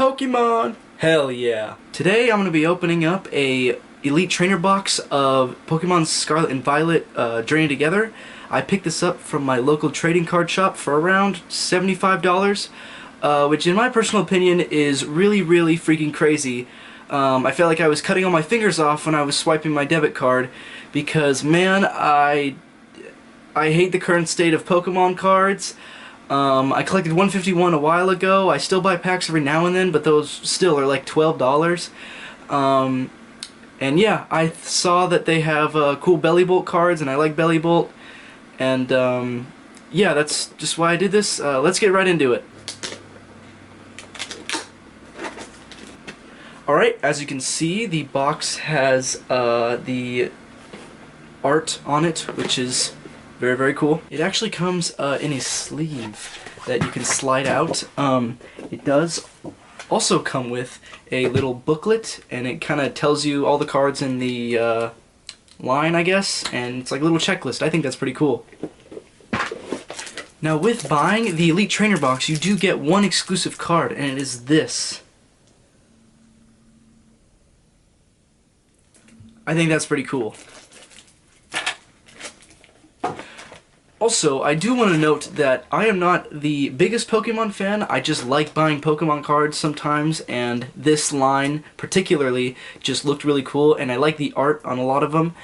Pokémon! Hell yeah. Today I'm going to be opening up a Elite Trainer box of Pokemon Scarlet and Violet journey together. I picked this up from my local trading card shop for around $75, which in my personal opinion is really freaking crazy. I felt like I was cutting all my fingers off when I was swiping my debit card because, man, I hate the current state of Pokemon cards. I collected 151 a while ago. I still buy packs every now and then, but those still are like $12. And yeah, I saw that they have cool Bellybolt cards, and I like Bellybolt. And yeah, that's just why I did this. Let's get right into it. Alright, as you can see, the box has the art on it, which is very cool. It actually comes in a sleeve that you can slide out. It does also come with a little booklet, and it kind of tells you all the cards in the line, I guess, and it's like a little checklist. I think that's pretty cool. Now, with buying the Elite Trainer box, you do get one exclusive card, and it is this. I think that's pretty cool. Also, I do want to note that I am not the biggest Pokemon fan. I just like buying Pokemon cards sometimes, and this line particularly just looked really cool, and I like the art on a lot of them,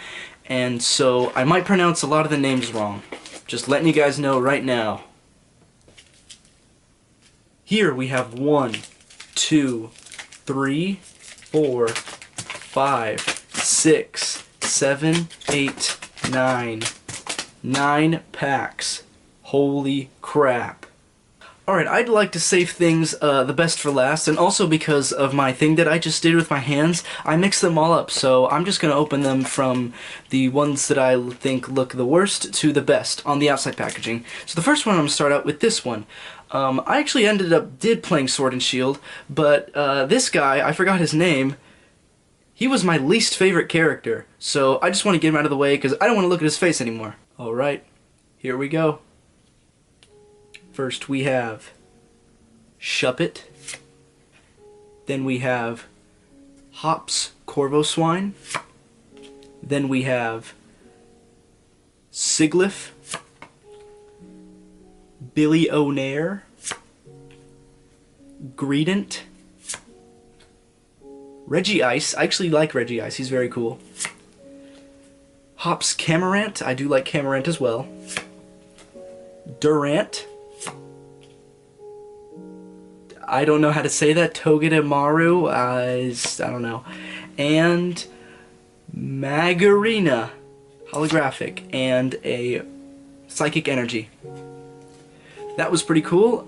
and so I might pronounce a lot of the names wrong. Just letting you guys know right now. Here we have 1, 2, 3, 4, 5, 6, 7, 8, 9. 9 packs. Holy crap. Alright, I'd like to save things the best for last, and also because of my thing that I just did with my hands, I mixed them all up, so I'm just going to open them from the ones that I think look the worst to the best on the outside packaging. So the first one I'm going to start out with this one. I actually did playing Sword and Shield, but this guy, I forgot his name. He was my least favorite character, so I just want to get him out of the way because I don't want to look at his face anymore. Alright, here we go. First we have Shuppet. Then we have Hops Corvoswine. Then we have Sigliff. Billy O'Nair. Greedent. Regice. I actually like Regice, he's very cool. Hops Camarant. I do like Camarant as well. Durant. I don't know how to say that. Togedemaru. I don't know. And Magarena. Holographic. And a Psychic Energy. That was pretty cool.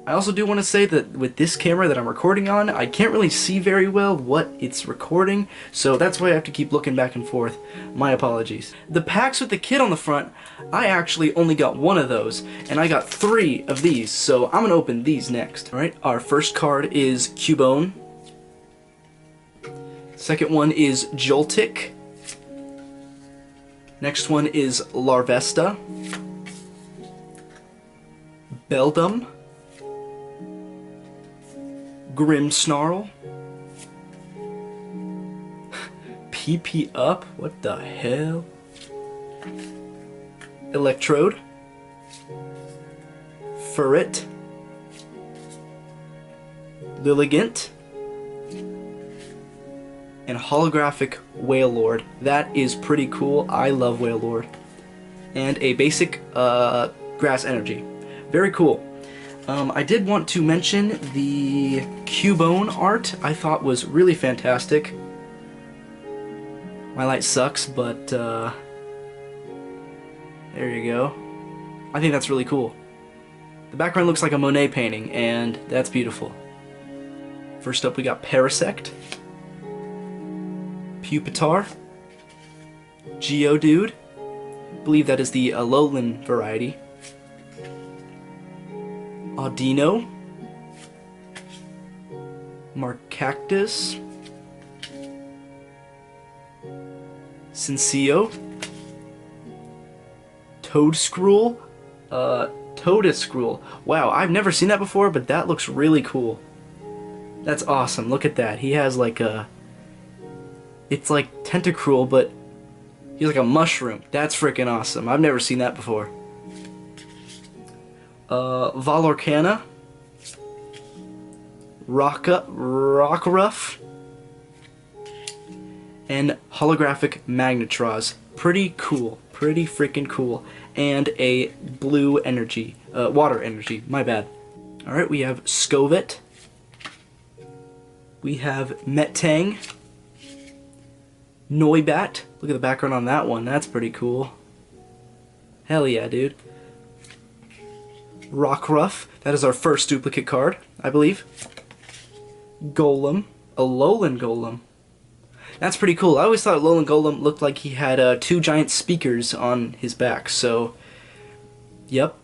I also do want to say that with this camera that I'm recording on, I can't really see very well what it's recording, so that's why I have to keep looking back and forth. My apologies. The packs with the kit on the front, I actually only got one of those, and I got 3 of these, so I'm going to open these next. Alright, our first card is Cubone. Second one is Joltik. Next one is Larvesta. Beldum. Grimmsnarl. PP Up? What the hell? Electrode. Furret. Lilligant. And Holographic Wailord. That is pretty cool. I love Wailord. And a basic Grass Energy. Very cool. I did want to mention the Cubone art. I thought was really fantastic. My light sucks, but there you go. I think that's really cool. The background looks like a Monet painting, and that's beautiful. First up we got Parasect, Pupitar, Geodude. I believe that is the Alolan variety. Audino, Marcactus, Sinceo, Toedscruel, Toadiscruel. Wow, I've never seen that before, but that looks really cool. That's awesome. Look at that. He has like a... It's like Tentacruel, but he's like a mushroom. That's freaking awesome. I've never seen that before. Valorcana. Rockruff. And holographic Magnetraz. Pretty cool. Pretty freaking cool. And a blue energy. Water energy. My bad. Alright, we have Scovet. We have Metang. Noibat. Look at the background on that one. That's pretty cool. Hell yeah, dude. Rockruff. That is our first duplicate card, I believe. Golem. A Alolan Golem. That's pretty cool. I always thought Alolan Golem looked like he had 2 giant speakers on his back, so... Yep.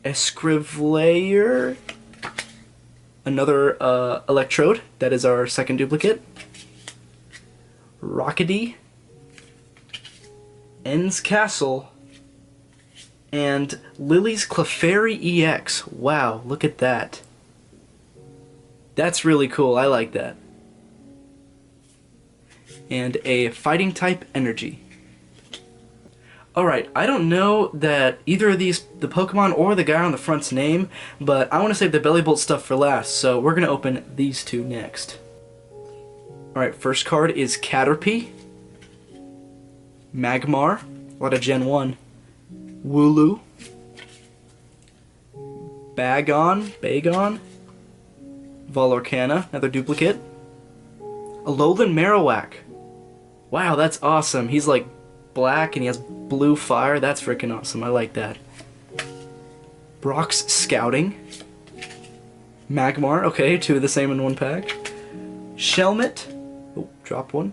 Escrivlayer. Another Electrode. That is our second duplicate. Rockety. Ends Castle. And Lily's Clefairy EX. Wow, look at that. That's really cool. I like that. And a Fighting type Energy. Alright, I don't know that either of these, the Pokemon or the guy on the front's name, but I want to save the Bellibolt stuff for last, so we're going to open these two next. Alright, first card is Caterpie. Magmar. A lot of Gen 1. Wooloo. Bagon. Valorcana, another duplicate. Alolan Marowak. Wow, that's awesome. He's like black and he has blue fire. That's freaking awesome. I like that. Brock's Scouting. Magmar. Okay, 2 of the same in one pack. Shelmet. Oh, dropped one.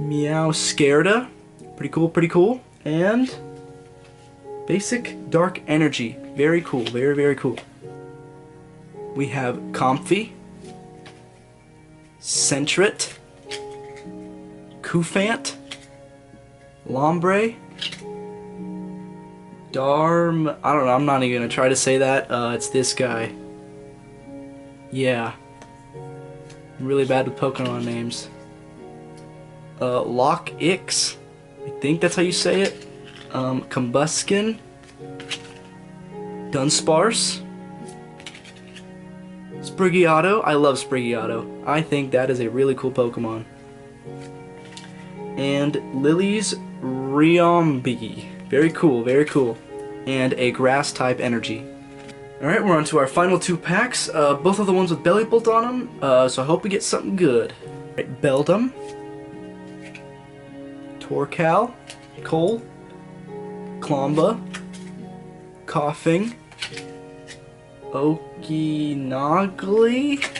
Meowscarada. Pretty cool, pretty cool. And Basic Dark Energy. Very cool, very, very cool. We have Comfey. Sentret. Cufant. Lombre. I don't know, I'm not even gonna try to say that. It's this guy. Yeah. I'm really bad with Pokemon names. Lock-Ix. I think that's how you say it. Combuskin. Dunsparce. Spriggiato. I love Spriggiato. I think that is a really cool Pokemon. And Lily's Riombi. Very cool, very cool. And a Grass type Energy. Alright, we're on to our final 2 packs. Both of the ones with Bellibolt on them, so I hope we get something good. Right, Beldum. Torcal. Cole. Klomba. Coughing. Okinogly?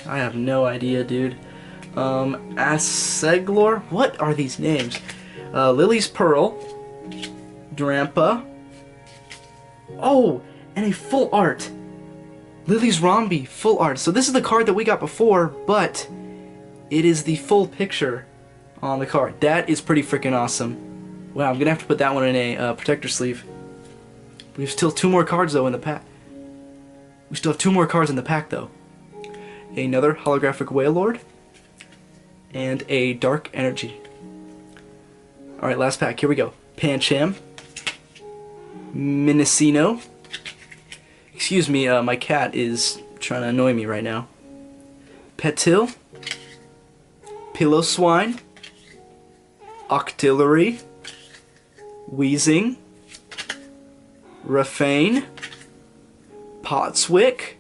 I have no idea, dude. Asseglor? What are these names? Lily's Pearl. Drampa. Oh, and a full art. Lily's Rombi, full art. So this is the card that we got before, but it is the full picture on the card. That is pretty freaking awesome. Wow, I'm gonna have to put that one in a protector sleeve. We have still 2 more cards though in the pack. We still have 2 more cards in the pack though. Another holographic Wailord. And a Dark Energy. Alright, last pack. Here we go. Pancham. Minccino. Excuse me, my cat is trying to annoy me right now. Petil. Piloswine. Octillery. Weezing. Rafane. Potswick.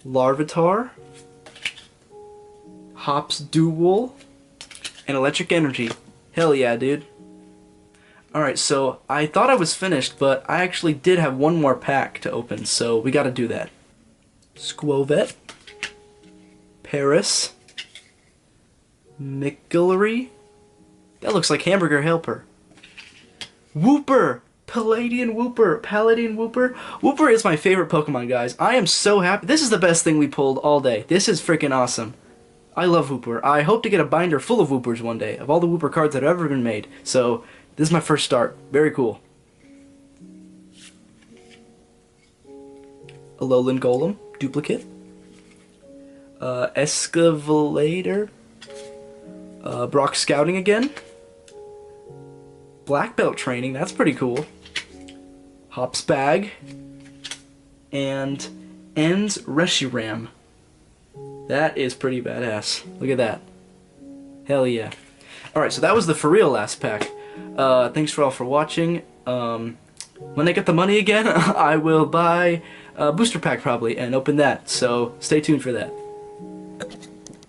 Larvitar. Hops Duel. And Electric Energy. Hell yeah, dude. Alright, so I thought I was finished, but I actually did have 1 more pack to open, so we gotta do that. Squovet. Paris. Mickelry. That looks like Hamburger Helper. Wooper! Paladin Wooper. Wooper is my favorite Pokemon, guys. I am so happy. This is the best thing we pulled all day. This is freaking awesome. I love Wooper. I hope to get a binder full of Woopers one day, of all the Wooper cards that have ever been made. So, this is my first start. Very cool. Alolan Golem. duplicate. Escavalator. Brock Scouting again. Black Belt Training, that's pretty cool. Hops Bag. And Ends Reshiram. That is pretty badass. Look at that. Hell yeah. Alright, so that was the for real last pack. Thanks for all for watching. When I get the money again, I will buy a booster pack probably and open that. So stay tuned for that.